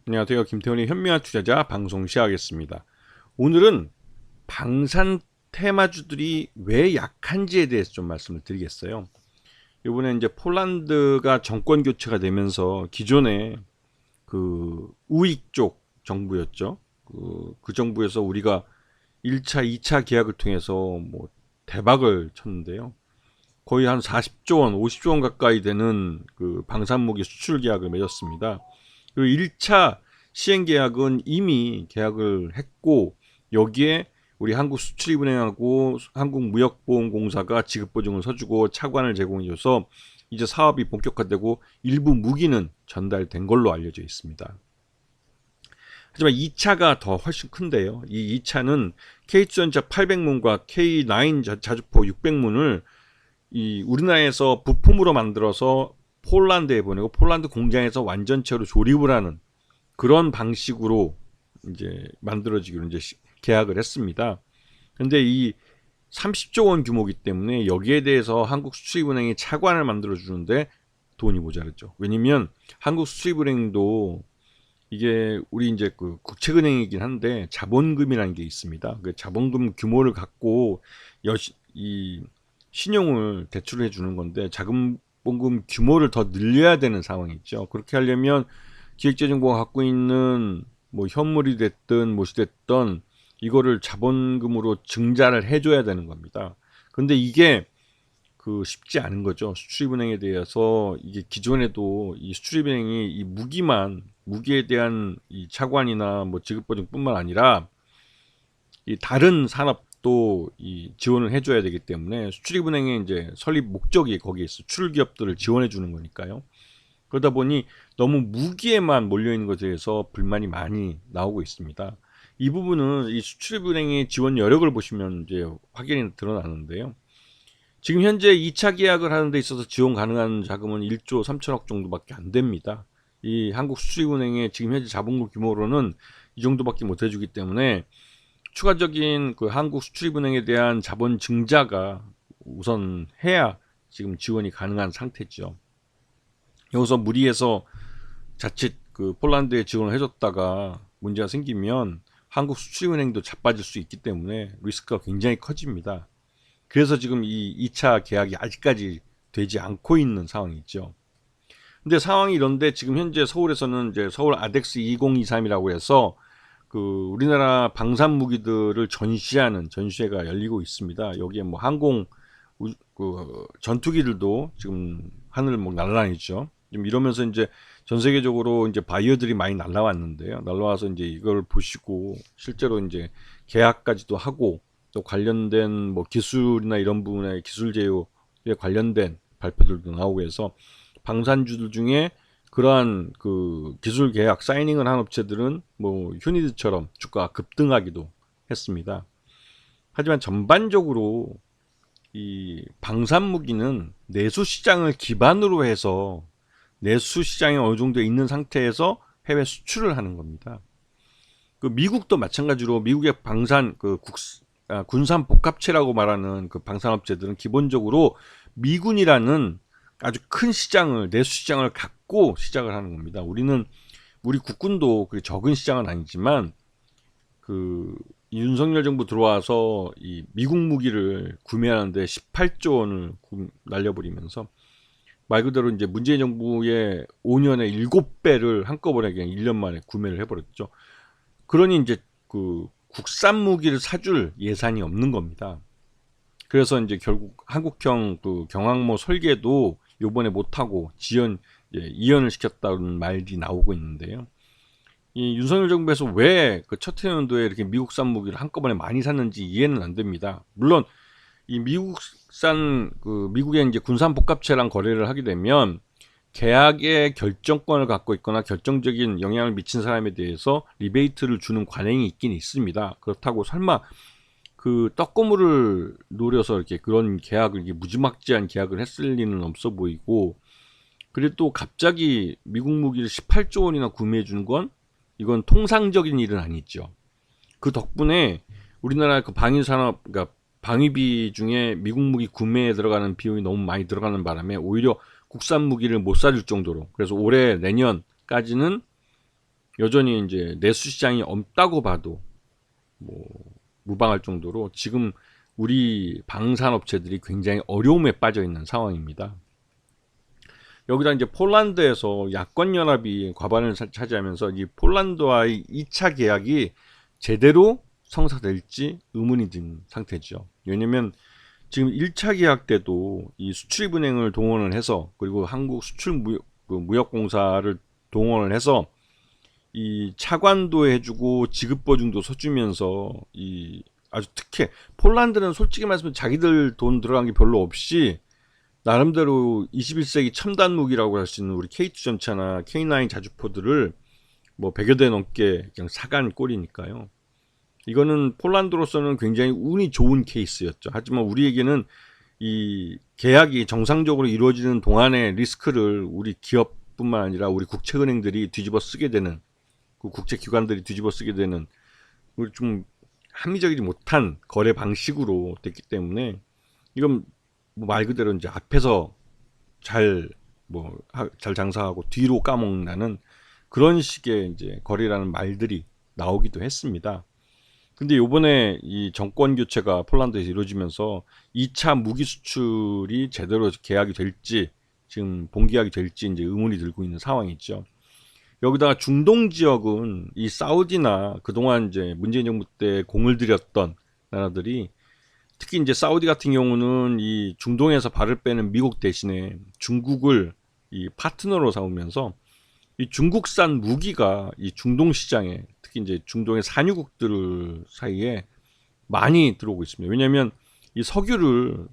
안녕하세요. 김태훈의 현명한 투자자 방송 시작하겠습니다. 오늘은 방산 테마주들이 왜 약한지에 대해서 좀 말씀을 드리겠어요. 이번에 이제 폴란드가 정권 교체가 되면서 기존에 그 우익 쪽 정부였죠. 그 정부에서 우리가 1차, 2차 계약을 통해서 뭐 대박을 쳤는데요. 거의 한 40조 원, 50조 원 가까이 되는 그 방산무기 수출 계약을 맺었습니다. 그리고 1차 시행 계약은 이미 계약을 했고, 여기에 우리 한국수출입은행하고 한국무역보험공사가 지급보증을 서주고 차관을 제공해줘서 이제 사업이 본격화되고 일부 무기는 전달된 걸로 알려져 있습니다. 하지만 2차가 더 훨씬 큰데요. 이 2차는 K2전자 800문과 K9 자주포 600문을 이 우리나라에서 부품으로 만들어서 폴란드에 보내고 폴란드 공장에서 완전체로 조립을 하는 그런 방식으로 이제 만들어지기로 이제 계약을 했습니다. 근데 이 30조 원 규모이기 때문에 여기에 대해서 한국수출입은행이 차관을 만들어 주는데 돈이 모자랐죠. 왜냐면 한국수출입은행도 이게 우리 이제 그 국책은행이긴 한데 자본금이라는 게 있습니다. 그 자본금 규모를 갖고 이 신용을 대출해 주는 건데 자본금 규모를 더 늘려야 되는 상황이 있죠. 그렇게 하려면 기획재정부가 갖고 있는 뭐 현물이 됐든 무엇이 됐든 이거를 자본금으로 증자를 해줘야 되는 겁니다. 근데 이게 그 쉽지 않은 거죠. 수출입은행에 대해서 이게 기존에도 이 수출입은행이 이 무기에 대한 이 차관이나 뭐 지급보증뿐만 아니라 이 다른 산업도 이 지원을 해줘야 되기 때문에 수출입은행의 이제 설립 목적이 거기에 있어 수출 기업들을 지원해 주는 거니까요. 그러다 보니 너무 무기에만 몰려 있는 것에 대해서 불만이 많이 나오고 있습니다. 이 부분은 이 수출입은행의 지원 여력을 보시면 이제 확연히 드러나는데요. 지금 현재 2차 계약을 하는 데 있어서 지원 가능한 자금은 1조 3천억 정도밖에 안 됩니다. 이 한국수출입은행의 지금 현재 자본금 규모로는 이 정도밖에 못 해주기 때문에 추가적인 그 한국수출입은행에 대한 자본 증자가 우선 해야 지금 지원이 가능한 상태죠. 여기서 무리해서 자칫 그 폴란드에 지원을 해줬다가 문제가 생기면 한국수출입은행도 자빠질 수 있기 때문에 리스크가 굉장히 커집니다. 그래서 지금 이 2차 계약이 아직까지 되지 않고 있는 상황이 있죠. 근데 상황이 이런데 지금 현재 서울에서는 이제 서울 아덱스 2023이라고 해서 그 우리나라 방산 무기들을 전시하는 전시회가 열리고 있습니다. 여기에 뭐 그 전투기들도 지금 하늘을 뭐 날아다니죠. 지금 이러면서 이제 전 세계적으로 이제 바이어들이 많이 날라왔는데요. 날라와서 이제 이걸 보시고 실제로 이제 계약까지도 하고 또 관련된 뭐 기술이나 이런 부분의 기술 제휴에 관련된 발표들도 나오고 해서 방산주들 중에 그러한 그 기술 계약 사이닝을 한 업체들은 뭐 휴니드처럼 주가가 급등하기도 했습니다. 하지만 전반적으로 이 방산 무기는 내수 시장을 기반으로 해서 내수 시장이 어느 정도 있는 상태에서 해외 수출을 하는 겁니다. 그 미국도 마찬가지로 미국의 방산 군산 복합체라고 말하는 그 방산업체들은 기본적으로 미군이라는 아주 큰 시장을 내수 시장을 갖고 시작을 하는 겁니다. 우리 국군도 그 적은 시장은 아니지만 그 윤석열 정부 들어와서 이 미국 무기를 구매하는데 18조 원을 날려버리면서 말 그대로 이제 문재인 정부의 5년에 7배를 한꺼번에 그냥 1년 만에 구매를 해버렸죠. 그러니 이제 그 국산 무기를 사줄 예산이 없는 겁니다. 그래서 이제 결국 한국형 그 경항모 설계도 요번에 못하고 이연을 시켰다는 말이 나오고 있는데요. 이 윤석열 정부에서 왜 그 첫 해년도에 이렇게 미국산 무기를 한꺼번에 많이 샀는지 이해는 안 됩니다. 물론 이 미국의 이제 군산 복합체랑 거래를 하게 되면 계약의 결정권을 갖고 있거나 결정적인 영향을 미친 사람에 대해서 리베이트를 주는 관행이 있긴 있습니다. 그렇다고 설마 그 떡고물을 노려서 이렇게 그런 계약을 이게 무지막지한 계약을 했을 리는 없어 보이고, 그리고 또 갑자기 미국 무기를 18조 원이나 구매해 주는 건 이건 통상적인 일은 아니죠. 그 덕분에 우리나라 그 방위 산업, 그러니까 방위비 중에 미국 무기 구매에 들어가는 비용이 너무 많이 들어가는 바람에 오히려 국산 무기를 못 사줄 정도로, 그래서 올해 내년까지는 여전히 이제 내수 시장이 없다고 봐도 뭐 무방할 정도로 지금 우리 방산업체들이 굉장히 어려움에 빠져 있는 상황입니다. 여기다 이제 폴란드에서 야권 연합이 과반을 차지하면서 이 폴란드와의 2차 계약이 제대로 성사될지 의문이 든 상태죠. 왜냐면 지금 1차 계약 때도 이 수출입은행을 동원을 해서, 그리고 한국 수출무역공사를 동원을 해서 이 차관도 해주고 지급보증도 서주면서 이 아주 특혜, 폴란드는 솔직히 말하면 자기들 돈 들어간 게 별로 없이 나름대로 21세기 첨단 무기라고 할 수 있는 우리 K2 전차나 K9 자주포들을 뭐 100여 대 넘게 그냥 사간 꼴이니까요. 이거는 폴란드로서는 굉장히 운이 좋은 케이스였죠. 하지만 우리에게는 이 계약이 정상적으로 이루어지는 동안의 리스크를 우리 기업뿐만 아니라 우리 국채은행들이 뒤집어 쓰게 되는, 그 국제기관들이 뒤집어 쓰게 되는, 우리 좀 합리적이지 못한 거래 방식으로 됐기 때문에 이건 뭐 말 그대로 이제 앞에서 잘 장사하고 뒤로 까먹는다는 그런 식의 이제 거래라는 말들이 나오기도 했습니다. 근데 요번에 이 정권 교체가 폴란드에서 이루어지면서 2차 무기 수출이 제대로 계약이 될지, 지금 본계약이 될지 이제 의문이 들고 있는 상황이죠. 여기다가 중동 지역은 이 사우디나 그동안 이제 문재인 정부 때 공을 들였던 나라들이, 특히 이제 사우디 같은 경우는 이 중동에서 발을 빼는 미국 대신에 중국을 이 파트너로 삼으면서 이 중국산 무기가 이 중동 시장에, 특히 이제 중동의 산유국들 사이에 많이 들어오고 있습니다. 왜냐하면 이 석유를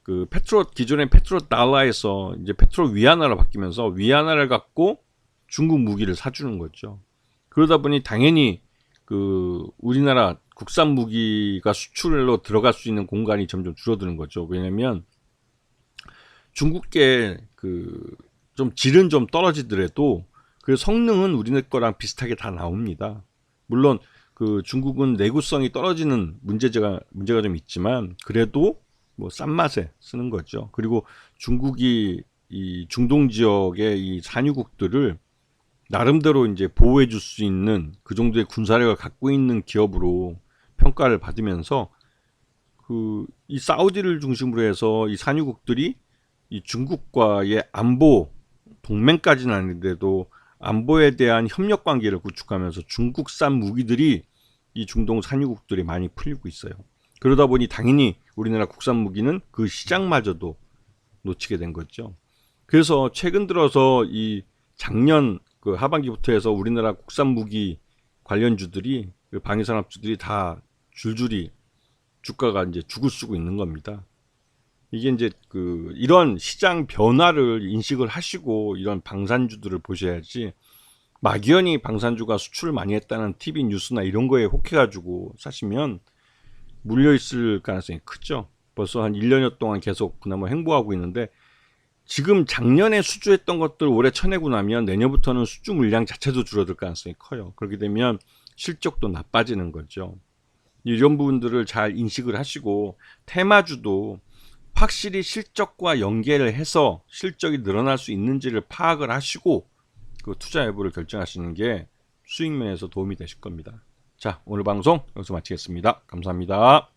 그 기존의 페트로 달러에서 이제 페트로 위안화로 바뀌면서 위안화를 갖고 중국 무기를 사주는 거죠. 그러다 보니 당연히 그 우리나라 국산 무기가 수출로 들어갈 수 있는 공간이 점점 줄어드는 거죠. 왜냐하면 중국계 그 좀 질은 좀 떨어지더라도 그 성능은 우리네 거랑 비슷하게 다 나옵니다. 물론 그 중국은 내구성이 떨어지는 문제가 좀 있지만 그래도 뭐 싼 맛에 쓰는 거죠. 그리고 중국이 이 중동 지역의 이 산유국들을 나름대로 이제 보호해 줄 수 있는 그 정도의 군사력을 갖고 있는 기업으로 평가를 받으면서 그 이 사우디를 중심으로 해서 이 산유국들이 이 중국과의 안보 동맹까지는 아닌데도 안보에 대한 협력 관계를 구축하면서 중국산 무기들이 이 중동 산유국들이 많이 풀리고 있어요. 그러다 보니 당연히 우리나라 국산 무기는 그 시장마저도 놓치게 된 거죠. 그래서 최근 들어서 이 작년 그 하반기부터 해서 우리나라 국산 무기 관련주들이, 그 방위산업주들이 다 줄줄이 주가가 이제 죽을 쓰고 있는 겁니다. 이게 이제 그 이런 시장 변화를 인식을 하시고 이런 방산주들을 보셔야지, 막연히 방산주가 수출을 많이 했다는 TV 뉴스나 이런 거에 혹해가지고 사시면 물려 있을 가능성이 크죠. 벌써 한 1년여 동안 계속 그나마 행보하고 있는데, 지금 작년에 수주했던 것들 올해 쳐내고 나면 내년부터는 수주 물량 자체도 줄어들 가능성이 커요. 그렇게 되면 실적도 나빠지는 거죠. 이런 부분들을 잘 인식을 하시고, 테마주도 확실히 실적과 연계를 해서 실적이 늘어날 수 있는지를 파악을 하시고 그 투자 여부를 결정하시는 게 수익 면에서 도움이 되실 겁니다. 자, 오늘 방송 여기서 마치겠습니다. 감사합니다.